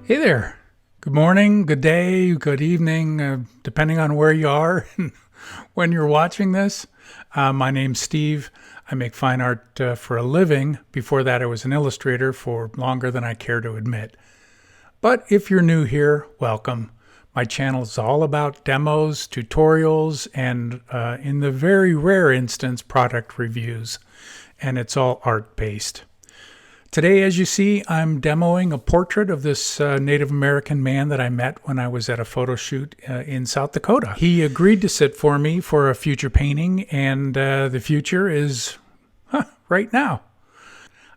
Hey there. Good morning, good day, good evening, depending on where you are and when you're watching this. My name's Steve. I make fine art for a living. Before that, I was an illustrator for longer than I care to admit. But if you're new here, welcome. My channel is all about demos, tutorials, and in the very rare instance, product reviews. And it's all art-based. Today, as you see, I'm demoing a portrait of this Native American man that I met when I was at a photo shoot in South Dakota. He agreed to sit for me for a future painting, and the future is right now.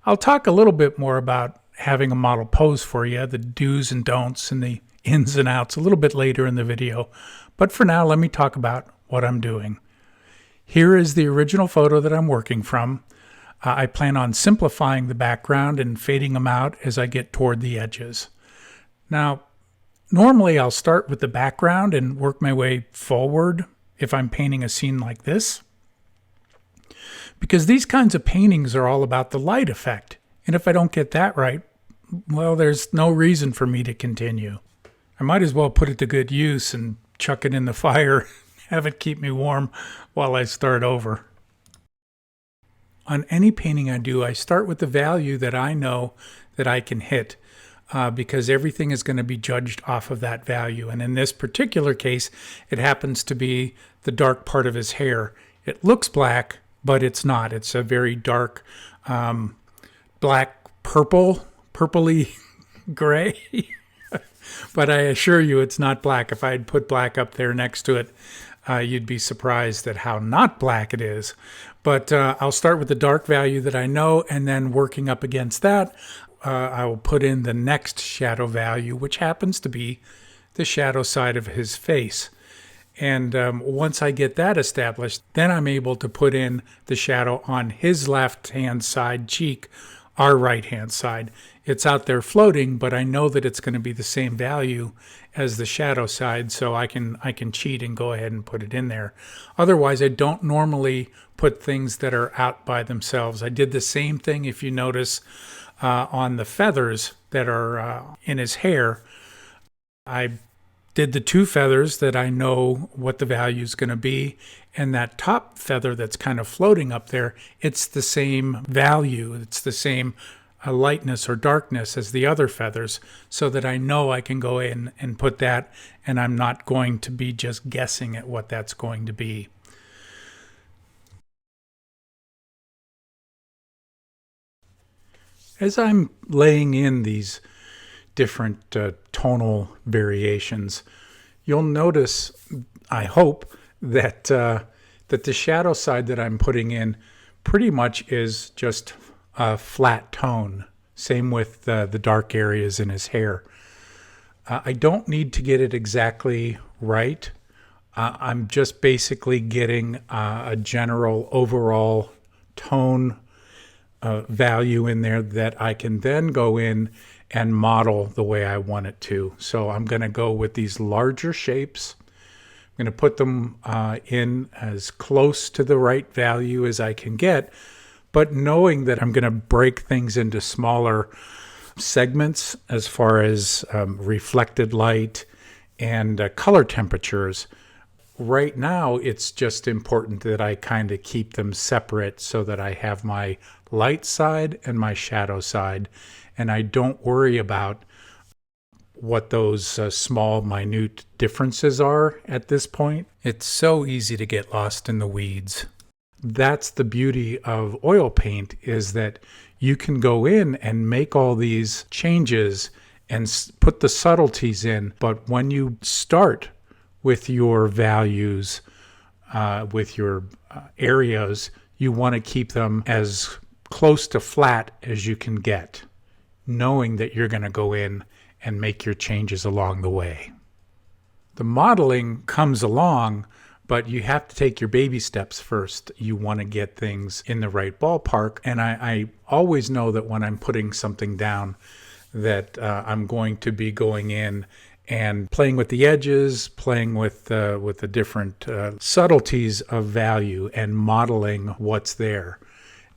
I'll talk a little bit more about having a model pose for you, the do's and don'ts and the ins and outs a little bit later in the video. But for now, let me talk about what I'm doing. Here is the original photo that I'm working from. I plan on simplifying the background and fading them out as I get toward the edges. Now, normally I'll start with the background and work my way forward if I'm painting a scene like this, because these kinds of paintings are all about the light effect. And if I don't get that right, well, there's no reason for me to continue. I might as well put it to good use and chuck it in the fire, have it keep me warm while I start over. On any painting I do, I start with the value that I know that I can hit because everything is going to be judged off of that value. And in this particular case, it happens to be the dark part of his hair. It looks black, but it's not. It's a very dark black purpley gray. But I assure you it's not black. If I had put black up there next to it, you'd be surprised at how not black it is. But I'll start with the dark value that I know, and then working up against that, I will put in the next shadow value, which happens to be the shadow side of his face. And once I get that established, then I'm able to put in the shadow on his left-hand side cheek, our right-hand side. It's out there floating, but I know that it's going to be the same value as the shadow side, so I can cheat and go ahead and put it in there. Otherwise, I don't normally put things that are out by themselves. I did the same thing, if you notice, on the feathers that are in his hair. I did the two feathers that I know what the value is going to be, and that top feather that's kind of floating up there, it's the same value. It's the same lightness or darkness as the other feathers, so that I know I can go in and put that, and I'm not going to be just guessing at what that's going to be. As I'm laying in these different tonal variations, you'll notice, I hope, that that the shadow side that I'm putting in pretty much is just a flat tone. Same with the dark areas in his hair. I don't need to get it exactly right. I'm just basically getting a general overall tone value in there that I can then go in and model the way I want it to. So I'm going to go with these larger shapes. I'm going to put them in as close to the right value as I can get, but knowing that I'm going to break things into smaller segments as far as reflected light and color temperatures. Right now, it's just important that I kind of keep them separate so that I have my light side and my shadow side, and I don't worry about what those small, minute differences are at this point. It's so easy to get lost in the weeds. That's the beauty of oil paint, is that you can go in and make all these changes and put the subtleties in, but when you start with your values, with your areas, you want to keep them as close to flat as you can get, knowing that you're going to go in and make your changes along the way. The modeling comes along, but you have to take your baby steps first. You want to get things in the right ballpark, and I always know that when I'm putting something down that I'm going to be going in and playing with the edges, playing with the different subtleties of value and modeling what's there.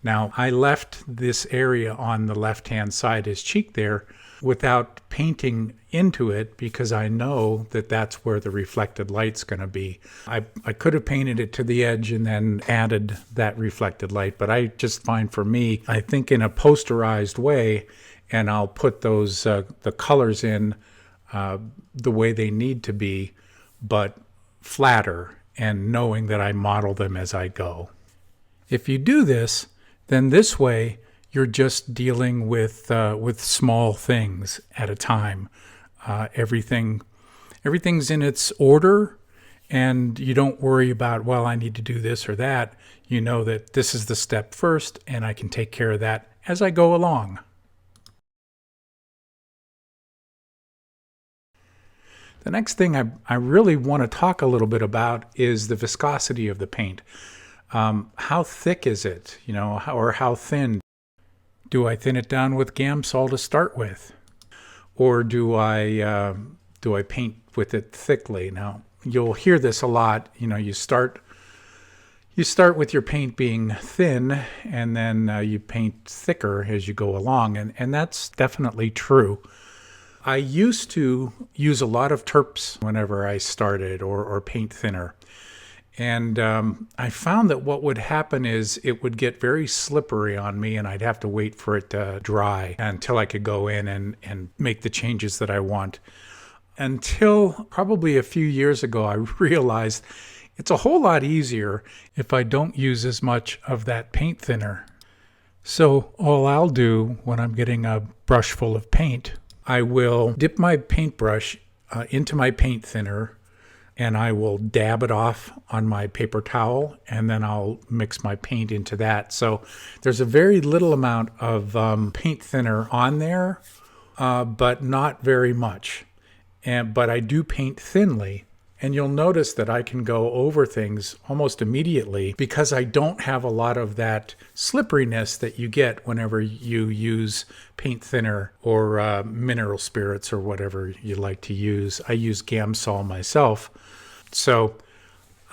Now, I left this area on the left-hand side, his cheek there, without painting into it because I know that that's where the reflected light's going to be. I could have painted it to the edge and then added that reflected light, but I just find for me, I think in a posterized way, and I'll put those the colors in the way they need to be, but flatter, and knowing that I model them as I go. If you do this, then this way you're just dealing with small things at a time. Everything's in its order, and you don't worry about, well, I need to do this or that. You know that this is the step first, and I can take care of that as I go along. The next thing I really want to talk a little bit about is the viscosity of the paint. How thick is it, or how thin? Do I thin it down with Gamsol to start with? Or do I paint with it thickly? Now, you'll hear this a lot. You start with your paint being thin, and then you paint thicker as you go along, and that's definitely true. I used to use a lot of terps whenever I started, or paint thinner. And I found that what would happen is it would get very slippery on me, and I'd have to wait for it to dry until I could go in and make the changes that I want. Until probably a few years ago, I realized it's a whole lot easier if I don't use as much of that paint thinner. So all I'll do when I'm getting a brush full of paint, I will dip my paintbrush into my paint thinner, and I will dab it off on my paper towel, and then I'll mix my paint into that. So there's a very little amount of paint thinner on there, but not very much. But I do paint thinly. And you'll notice that I can go over things almost immediately because I don't have a lot of that slipperiness that you get whenever you use paint thinner or mineral spirits or whatever you like to use. I use Gamsol myself. So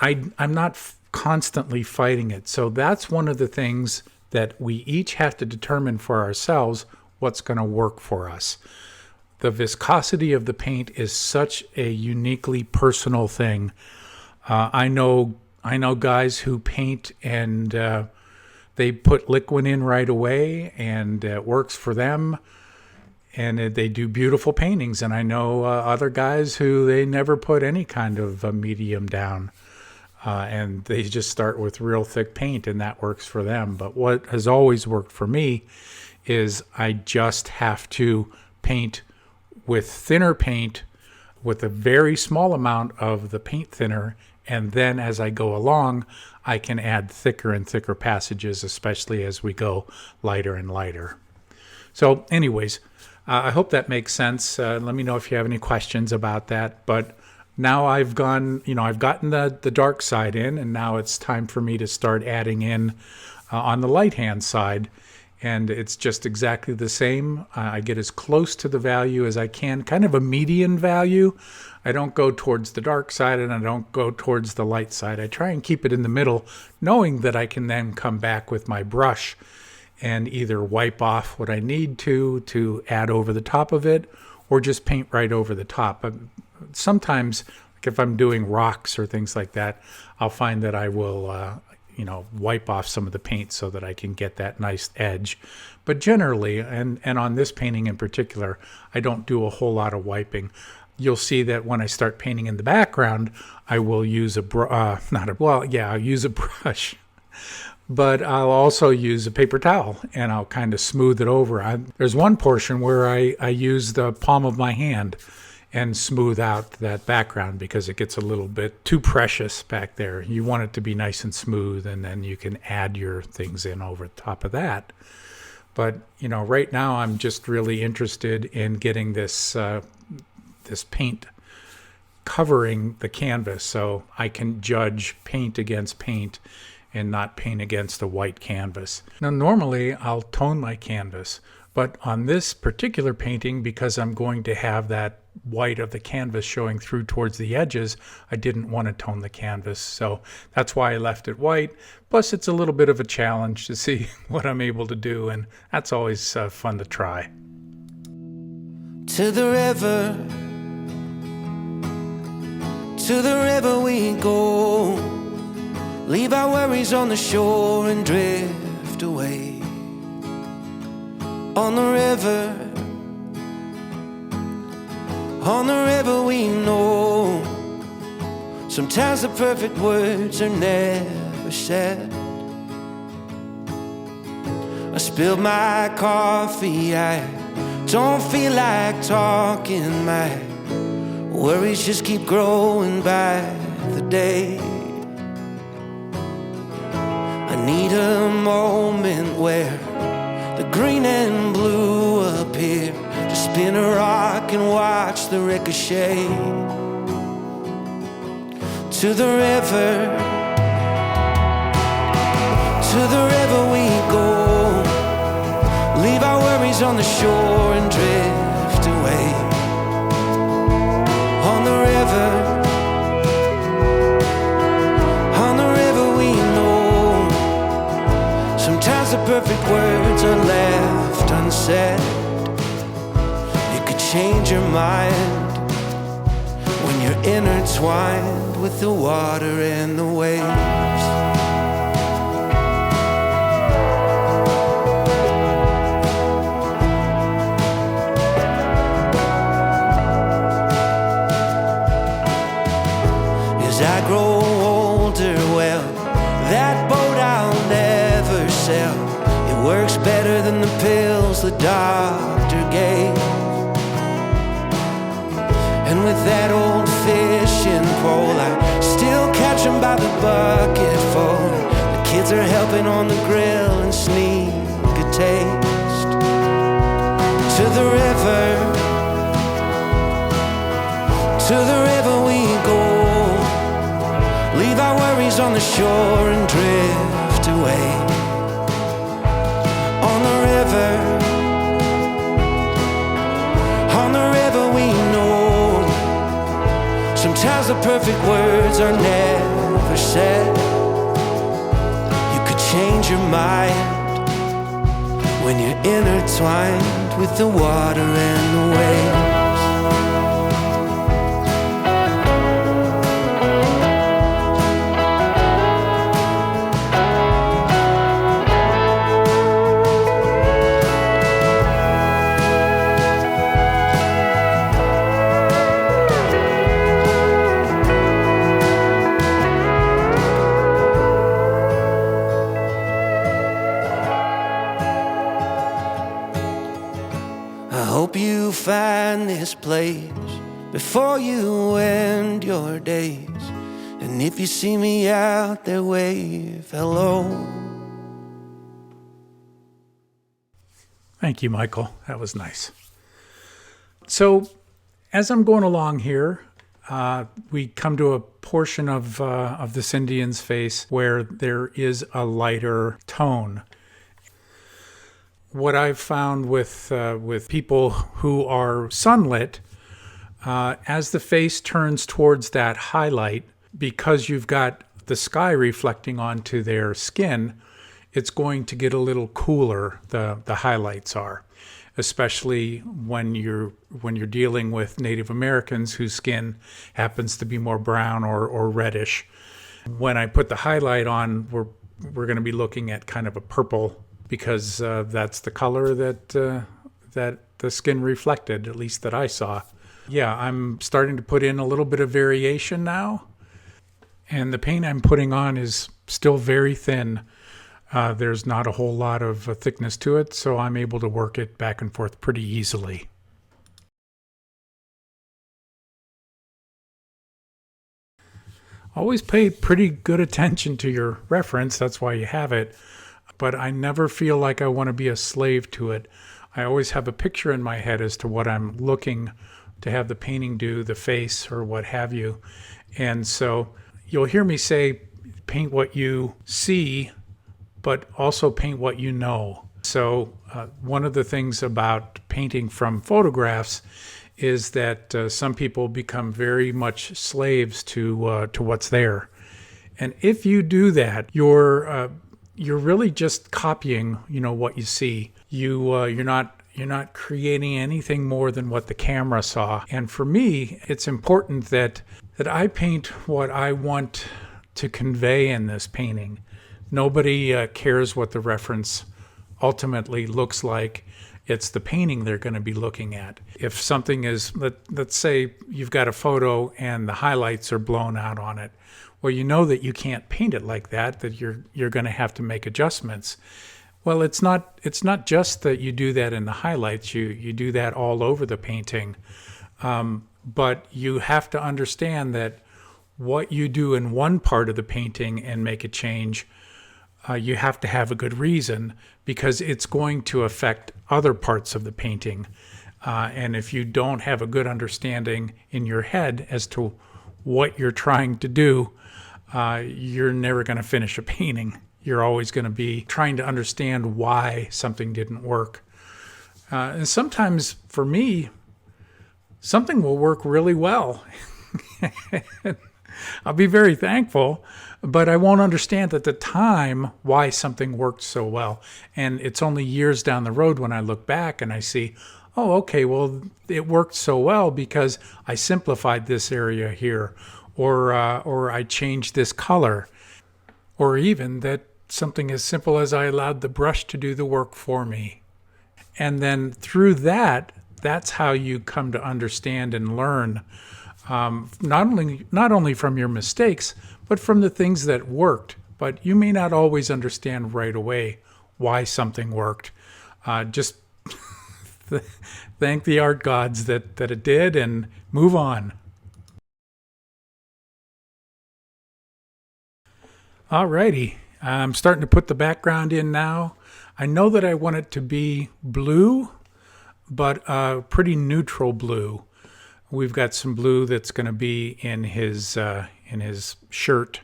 I'm not constantly fighting it. So that's one of the things that we each have to determine for ourselves what's going to work for us. The viscosity of the paint is such a uniquely personal thing. I know guys who paint and they put liquid in right away, and it works for them, and they do beautiful paintings. And I know other guys who they never put any kind of medium down, and they just start with real thick paint, and that works for them. But what has always worked for me is I just have to paint with thinner paint with a very small amount of the paint thinner, and then as I go along I can add thicker and thicker passages, especially as we go lighter and lighter. So anyways, I hope that makes sense. Let me know if you have any questions about that. But now I've gotten the dark side in, and now it's time for me to start adding in on the light hand side. And it's just exactly the same. I get as close to the value as I can, kind of a median value. I don't go towards the dark side and I don't go towards the light side. I try and keep it in the middle, knowing that I can then come back with my brush and either wipe off what I need to add over the top of it, or just paint right over the top. Sometimes, like if I'm doing rocks or things like that, I'll find that I will wipe off some of the paint so that I can get that nice edge. But generally, and on this painting in particular, I don't do a whole lot of wiping. You'll see that when I start painting in the background, I will use I'll use a brush, but I'll also use a paper towel, and I'll kind of smooth it over. There's one portion where I use the palm of my hand and smooth out that background because it gets a little bit too precious back there. You want it to be nice and smooth, and then you can add your things in over top of that. But right now I'm just really interested in getting this paint covering the canvas so I can judge paint against paint and not paint against a white canvas. Now normally I'll tone my canvas, but on this particular painting, because I'm going to have that white of the canvas showing through towards the edges, I didn't want to tone the canvas, so that's why I left it white. Plus it's a little bit of a challenge to see what I'm able to do, and that's always fun to try. To the river we go, leave our worries on the shore and drift away. On the river we know, sometimes the perfect words are never said. I spilled my coffee, I don't feel like talking. My worries just keep growing by the day. I need a moment where the green and blue appear, to spin a rock and watch the ricochet. To the river we go, leave our worries on the shore and drift away. On the river we know, sometimes the perfect words are left unsaid. You could change your mind when you're intertwined with the water and the waves. As I grow older, well, that boat I'll never sail. It works better than the pills the doctor gave. And with that old fishing pole, I still catch 'em by the bucketful. The kids are helping on the grill and sneak a taste. To the river we go, leave our worries on the shore and drift away. On the river we know, sometimes the perfect words are never said. You could change your mind when you're intertwined with the water and the waves. I hope you find this place before you end your days. And if you see me out there, wave hello. Thank you, Michael. That was nice. So, as I'm going along here, we come to a portion of this Indian's face where there is a lighter tone. What I've found with people who are sunlit, as the face turns towards that highlight, because you've got the sky reflecting onto their skin, it's going to get a little cooler. The highlights are, especially when you're dealing with Native Americans whose skin happens to be more brown or reddish. When I put the highlight on, we're going to be looking at kind of a purple, because that's the color that the skin reflected, at least that I saw. Yeah, I'm starting to put in a little bit of variation now, and the paint I'm putting on is still very thin. There's not a whole lot of thickness to it, so I'm able to work it back and forth pretty easily. Always pay pretty good attention to your reference, that's why you have it. But I never feel like I want to be a slave to it. I always have a picture in my head as to what I'm looking to have the painting do, the face or what have you. And so you'll hear me say, paint what you see, but also paint what you know. So one of the things about painting from photographs is that some people become very much slaves to what's there. And if you do that, you're really just copying, what you see. You're not You're not creating anything more than what the camera saw. And for me, it's important that I paint what I want to convey in this painting. Nobody cares what the reference ultimately looks like. It's the painting they're going to be looking at. If something is, let's say you've got a photo and the highlights are blown out on it. Well, you know that you can't paint it like that, that you're going to have to make adjustments. Well, it's not just that you do that in the highlights. You do that all over the painting. But you have to understand that what you do in one part of the painting and make a change, you have to have a good reason, because it's going to affect other parts of the painting. And if you don't have a good understanding in your head as to what you're trying to do, you're never going to finish a painting. You're always going to be trying to understand why something didn't work. And sometimes, for me, something will work really well. I'll be very thankful, but I won't understand at the time why something worked so well. And it's only years down the road when I look back and I see, oh, okay, well, it worked so well because I simplified this area here, or I changed this color, or even that something as simple as I allowed the brush to do the work for me. And then through that, that's how you come to understand and learn, not only from your mistakes, but from the things that worked. But you may not always understand right away why something worked. Just thank the art gods that it did and move on. Alrighty, I'm starting to put the background in now. I know that I want it to be blue, but pretty neutral blue. We've got some blue that's going to be in his shirt.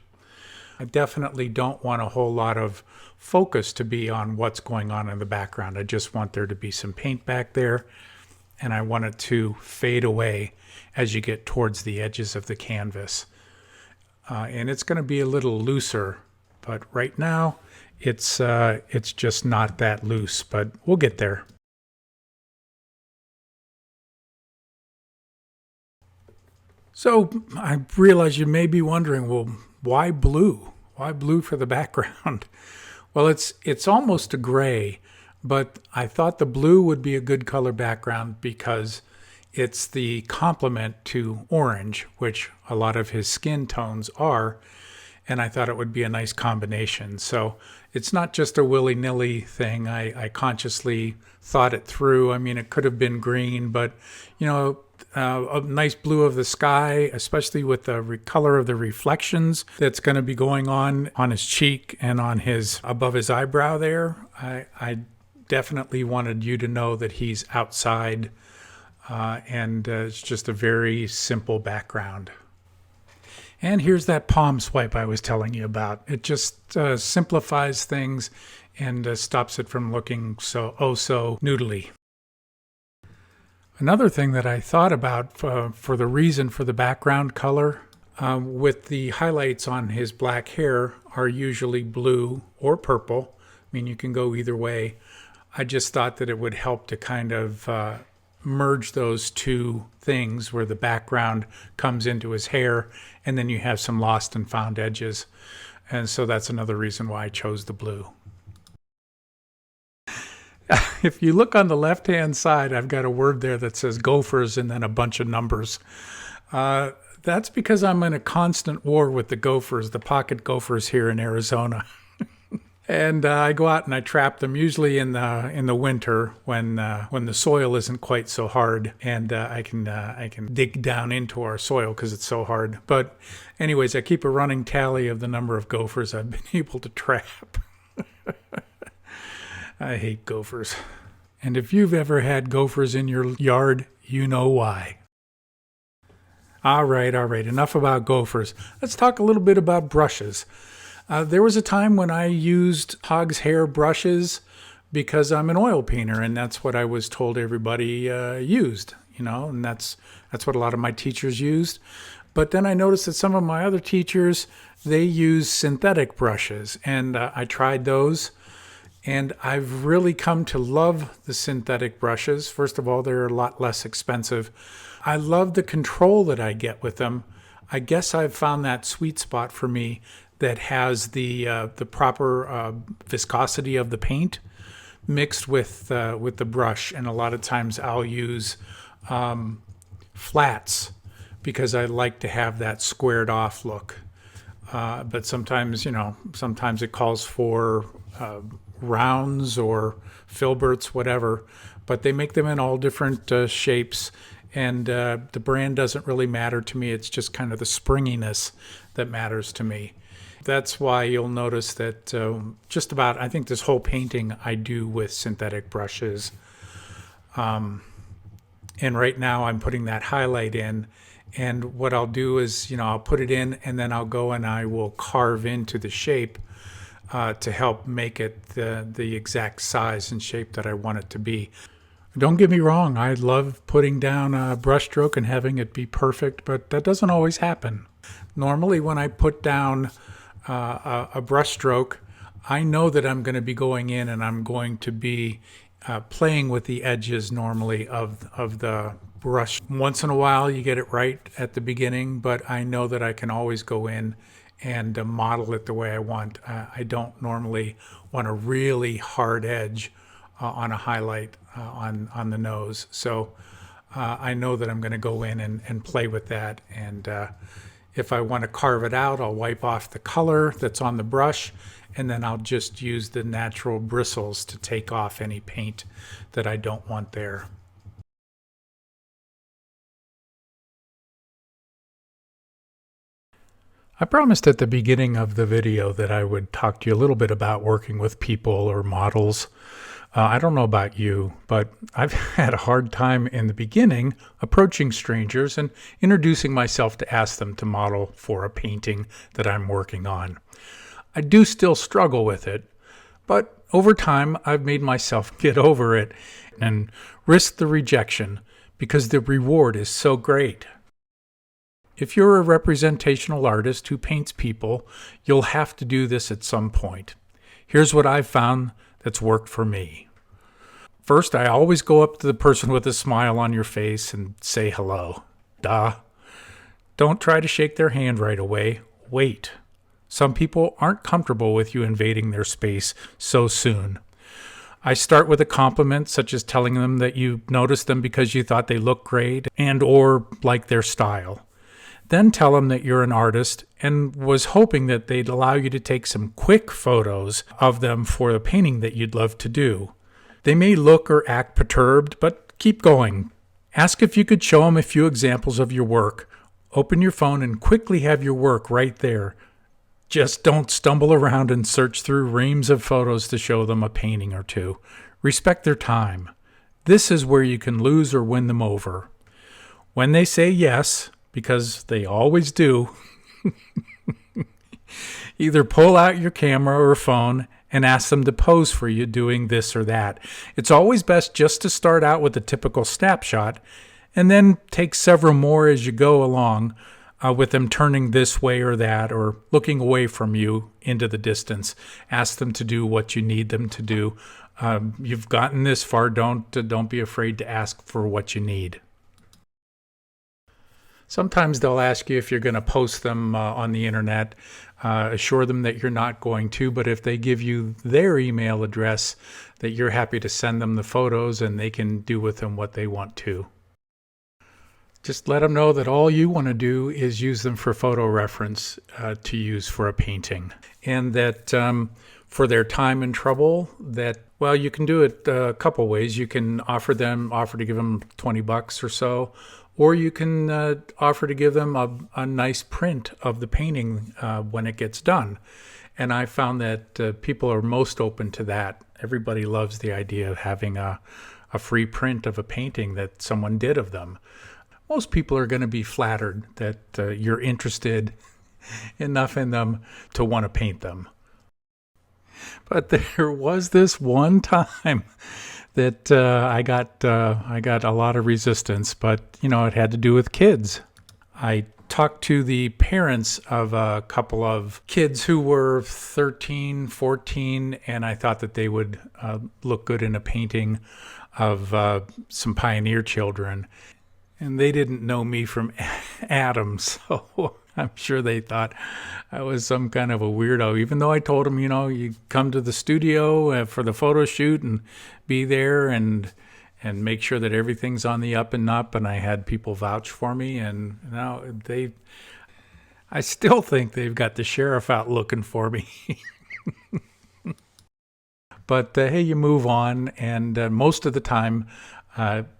I definitely don't want a whole lot of focus to be on what's going on in the background. I just want there to be some paint back there, and I want it to fade away as you get towards the edges of the canvas. And it's going to be a little looser, but right now it's just not that loose, but we'll get there. So I realize you may be wondering, well, why blue? Why blue for the background? Well, it's almost a gray, but I thought the blue would be a good color background because it's the complement to orange, which a lot of his skin tones are, and I thought it would be a nice combination. So it's not just a willy-nilly thing. I consciously thought it through. I mean, it could have been green, but, you know, a nice blue of the sky, especially with the color of the reflections that's going to be going on his cheek and on his above his eyebrow there. I definitely wanted you to know that he's outside, and it's just a very simple background. And here's that palm swipe I was telling you about. It just simplifies things and stops it from looking so noodly. Another thing that I thought about for the reason for the background color, with the highlights on his black hair are usually blue or purple. I mean, you can go either way. I just thought that it would help to kind of merge those two things where the background comes into his hair and then you have some lost and found edges. And so that's another reason why I chose the blue. If you look on the left-hand side, I've got a word there that says gophers and then a bunch of numbers. That's because I'm in a constant war with the gophers, the pocket gophers here in Arizona. And I go out and I trap them usually in the winter when the soil isn't quite so hard, and I can dig down into our soil because it's so hard. But anyways, I keep a running tally of the number of gophers I've been able to trap. I hate gophers. And if you've ever had gophers in your yard, you know why. All right. Enough about gophers. Let's talk a little bit about brushes. There was a time when I used hog's hair brushes because I'm an oil painter, and that's what I was told everybody used, and that's what a lot of my teachers used. But then I noticed that some of my other teachers, they use synthetic brushes, and I tried those. And I've really come to love the synthetic brushes. First of all, they're a lot less expensive. I love the control that I get with them. I guess I've found that sweet spot for me that has the proper viscosity of the paint mixed with the brush. And a lot of times I'll use flats because I like to have that squared off look. But sometimes, sometimes it calls for rounds or filberts, whatever. But they make them in all different shapes. And the brand doesn't really matter to me. It's just kind of the springiness that matters to me. That's why you'll notice that just about, I think this whole painting I do with synthetic brushes. And right now I'm putting that highlight in. And what I'll do is, I'll put it in and then I'll go and I will carve into the shape to help make it the exact size and shape that I want it to be. Don't get me wrong, I love putting down a brush stroke and having it be perfect, but that doesn't always happen. Normally when I put down a brush stroke, I know that I'm going to be going in and I'm going to be playing with the edges normally of the brush. Once in a while you get it right at the beginning, but I know that I can always go in and model it the way I want. I don't normally want a really hard edge on a highlight on the nose. So I know that I'm going to go in and play with that. And if I want to carve it out, I'll wipe off the color that's on the brush, and then I'll just use the natural bristles to take off any paint that I don't want there. I promised at the beginning of the video that I would talk to you a little bit about working with people or models. I don't know about you, but I've had a hard time in the beginning approaching strangers and introducing myself to ask them to model for a painting that I'm working on. I do still struggle with it, but over time I've made myself get over it and risk the rejection because the reward is so great. If you're a representational artist who paints people, you'll have to do this at some point. Here's what I've found that's worked for me. First, I always go up to the person with a smile on your face and say hello. Duh. Don't try to shake their hand right away. Wait. Some people aren't comfortable with you invading their space so soon. I start with a compliment, such as telling them that you noticed them because you thought they looked great and or like their style. Then tell them that you're an artist and was hoping that they'd allow you to take some quick photos of them for the painting that you'd love to do. They may look or act perturbed, but keep going. Ask if you could show them a few examples of your work. Open your phone and quickly have your work right there. Just don't stumble around and search through reams of photos to show them a painting or two. Respect their time. This is where you can lose or win them over. When they say yes, because they always do, either pull out your camera or phone and ask them to pose for you doing this or that. It's always best just to start out with a typical snapshot and then take several more as you go along with them turning this way or that or looking away from you into the distance. Ask them to do what you need them to do. You've gotten this far, don't be afraid to ask for what you need. Sometimes they'll ask you if you're going to post them on the internet. Assure them that you're not going to, but if they give you their email address, that you're happy to send them the photos and they can do with them what they want to. Just let them know that all you want to do is use them for photo reference to use for a painting. And that for their time and trouble, that, well, you can do it a couple ways. You can offer to give them $20 or so, or you can offer to give them a nice print of the painting when it gets done. And I found that people are most open to that. Everybody loves the idea of having a free print of a painting that someone did of them. Most people are going to be flattered that you're interested enough in them to want to paint them. But there was this one time that I got a lot of resistance, but it had to do with kids. I talked to the parents of a couple of kids who were 13, 14, and I thought that they would look good in a painting of some pioneer children. And they didn't know me from Adam, so I'm sure they thought I was some kind of a weirdo, even though I told them, you come to the studio for the photo shoot and be there and make sure that everything's on the up and up, and I had people vouch for me, and now I still think they've got the sheriff out looking for me. But hey, you move on, and most of the time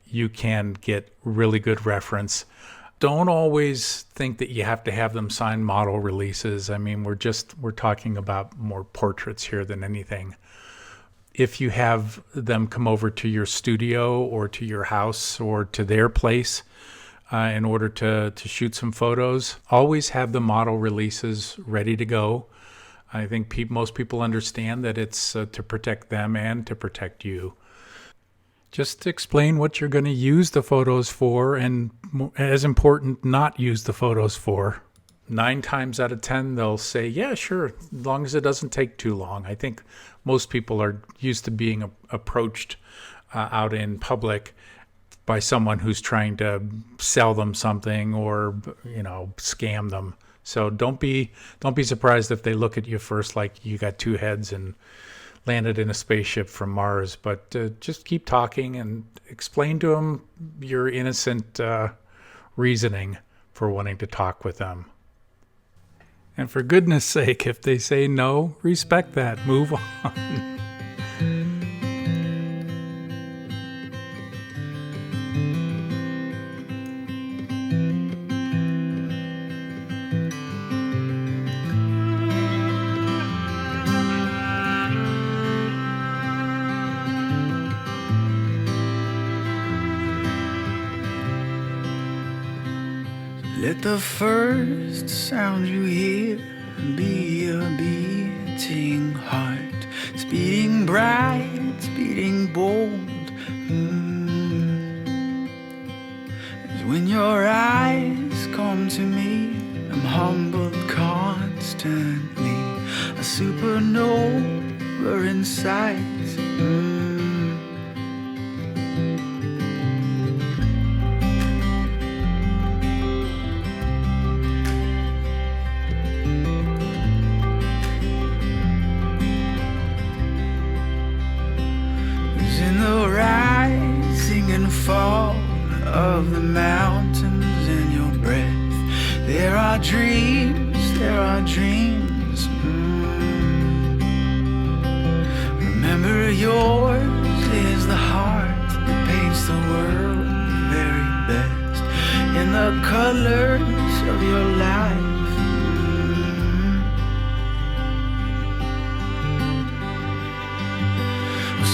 you can get really good reference. Don't always think that you have to have them sign model releases. I mean, we're talking about more portraits here than anything. If you have them come over to your studio or to your house or to their place in order to shoot some photos, always have the model releases ready to go. I think most people understand that it's to protect them and to protect you. Just explain what you're going to use the photos for, and as important, not use the photos for. 9 times out of 10, they'll say, yeah, sure, as long as it doesn't take too long. I think most people are used to being approached out in public by someone who's trying to sell them something or, scam them. So don't be surprised if they look at you first like you got 2 heads and landed in a spaceship from Mars. But just keep talking and explain to them your innocent reasoning for wanting to talk with them. And for goodness sake, if they say no, respect that. Move on. Let the first sound you hear be a beating heart, speeding bright, speeding bold. As when your eyes come to me, I'm humbled constantly, a supernova in sight. Fall of the mountains in your breath. There are dreams, Remember, yours is the heart that paints the world the very best in the colors of your life.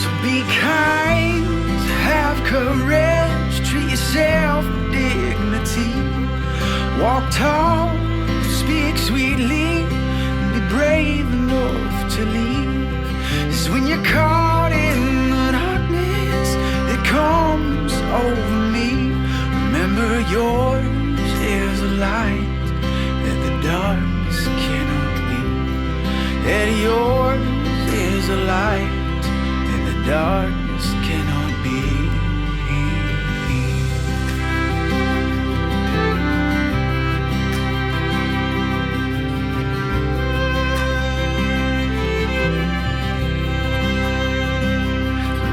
So be kind, have courage, treat yourself with dignity. Walk tall, speak sweetly, and be brave enough to leave. It's when you're caught in the darkness that comes over me. Remember, yours is a light that the darkness cannot be. That yours is a light that the darkness cannot be.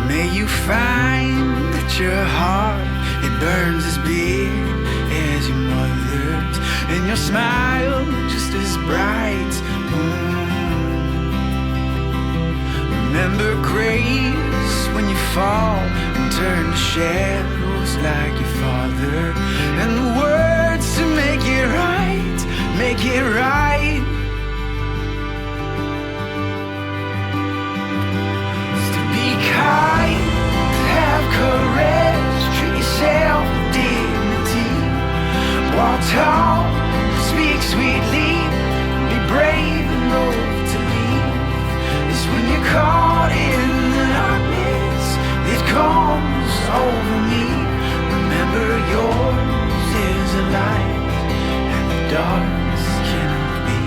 May you find that your heart, it burns as big as your mother's, and your smile just as bright. Remember grace when you fall and turn to shadows like your father, and the words to make it right, make it right. To be kind, have courage, treat yourself with dignity. Walk tall, speak sweetly, be brave enough to leave. It's when you're caught in the darkness that comes over me. Remember, yours is a light, and the darkness cannot be.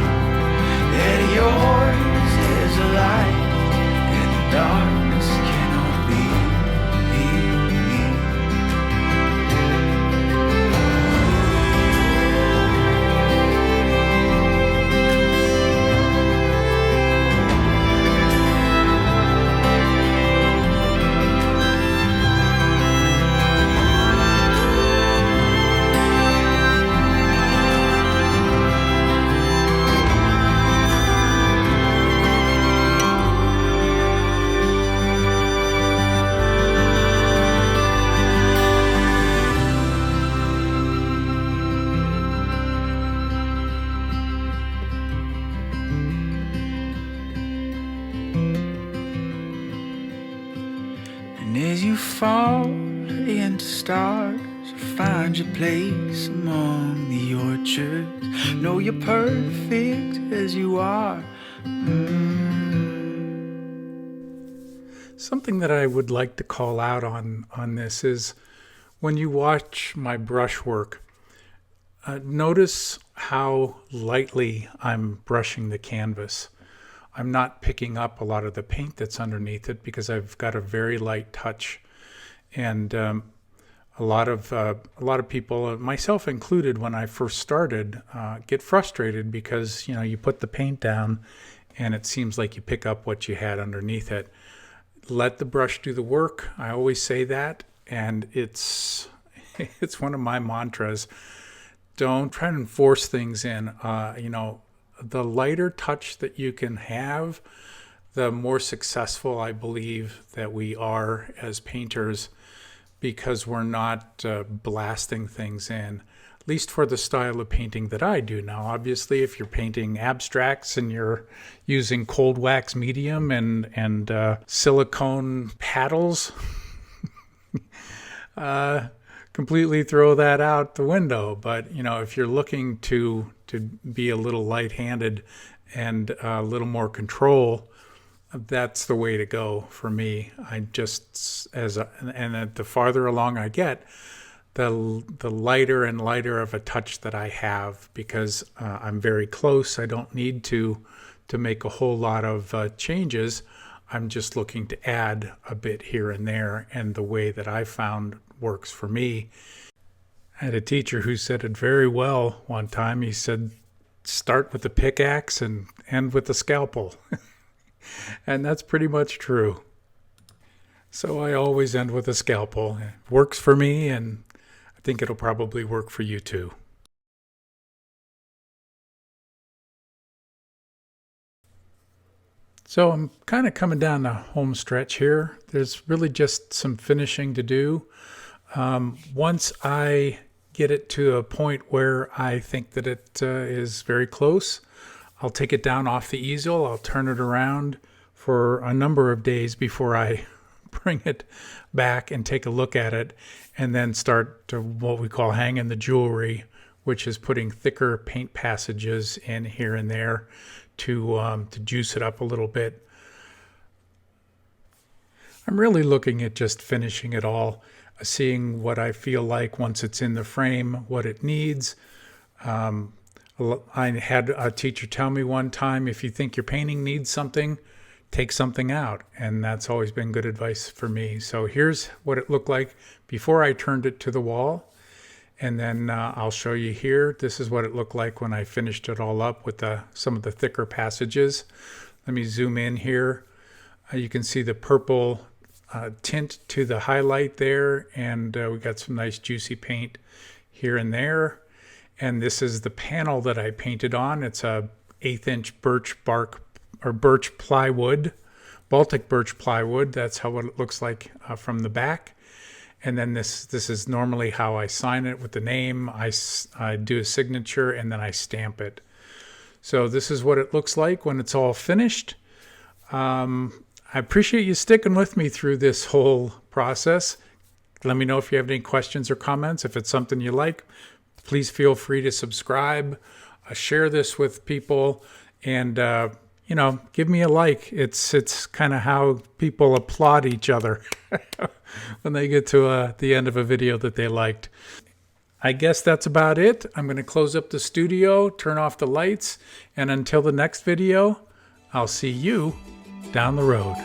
That yours is a light, and the darkness cannot be. And as you fall into stars, find your place among the orchards. Know you're perfect as you are. Something that I would like to call out on this is when you watch my brushwork, notice how lightly I'm brushing the canvas. I'm not picking up a lot of the paint that's underneath it because I've got a very light touch, and a lot of people, myself included, when I first started, get frustrated because you put the paint down, and it seems like you pick up what you had underneath it. Let the brush do the work. I always say that, and it's one of my mantras. Don't try and force things in. The lighter touch that you can have, the more successful I believe that we are as painters, because we're not blasting things in, at least for the style of painting that I do. Now, obviously, if you're painting abstracts and you're using cold wax medium and silicone paddles, completely throw that out the window. But if you're looking to be a little light-handed and a little more control, that's the way to go for me. I just the farther along I get, the lighter and lighter of a touch that I have, because I'm very close. I don't need to make a whole lot of changes. I'm just looking to add a bit here and there, and the way that I found works for me. I had a teacher who said it very well one time. He said, start with the pickaxe and end with the scalpel. And that's pretty much true. So I always end with a scalpel. It works for me, and I think it'll probably work for you too. So I'm kind of coming down the home stretch here. There's really just some finishing to do. Once I get it to a point where I think that it is very close, I'll take it down off the easel. I'll turn it around for a number of days before I bring it back and take a look at it, and then start to what we call hanging the jewelry, which is putting thicker paint passages in here and there to juice it up a little bit. I'm really looking at just finishing it all, seeing what I feel like once it's in the frame, what it needs. I had a teacher tell me one time, if you think your painting needs something, take something out. And that's always been good advice for me. So here's what it looked like before I turned it to the wall. And then I'll show you here. This is what it looked like when I finished it all up with some of the thicker passages. Let me zoom in here. You can see the purple tint to the highlight there, and we got some nice juicy paint here and there. And this is the panel that I painted on. It's a 1/8" birch bark or birch plywood, Baltic birch plywood. That's how it looks like from the back. And then this is normally how I sign it with the name. I do a signature and then I stamp it. So this is what it looks like when it's all finished. I appreciate you sticking with me through this whole process. Let me know if you have any questions or comments. If it's something you like, please feel free to subscribe, share this with people, and give me a like. It's kind of how people applaud each other when they get to the end of a video that they liked. I guess that's about it. I'm going to close up the studio, turn off the lights, and until the next video, I'll see you down the road.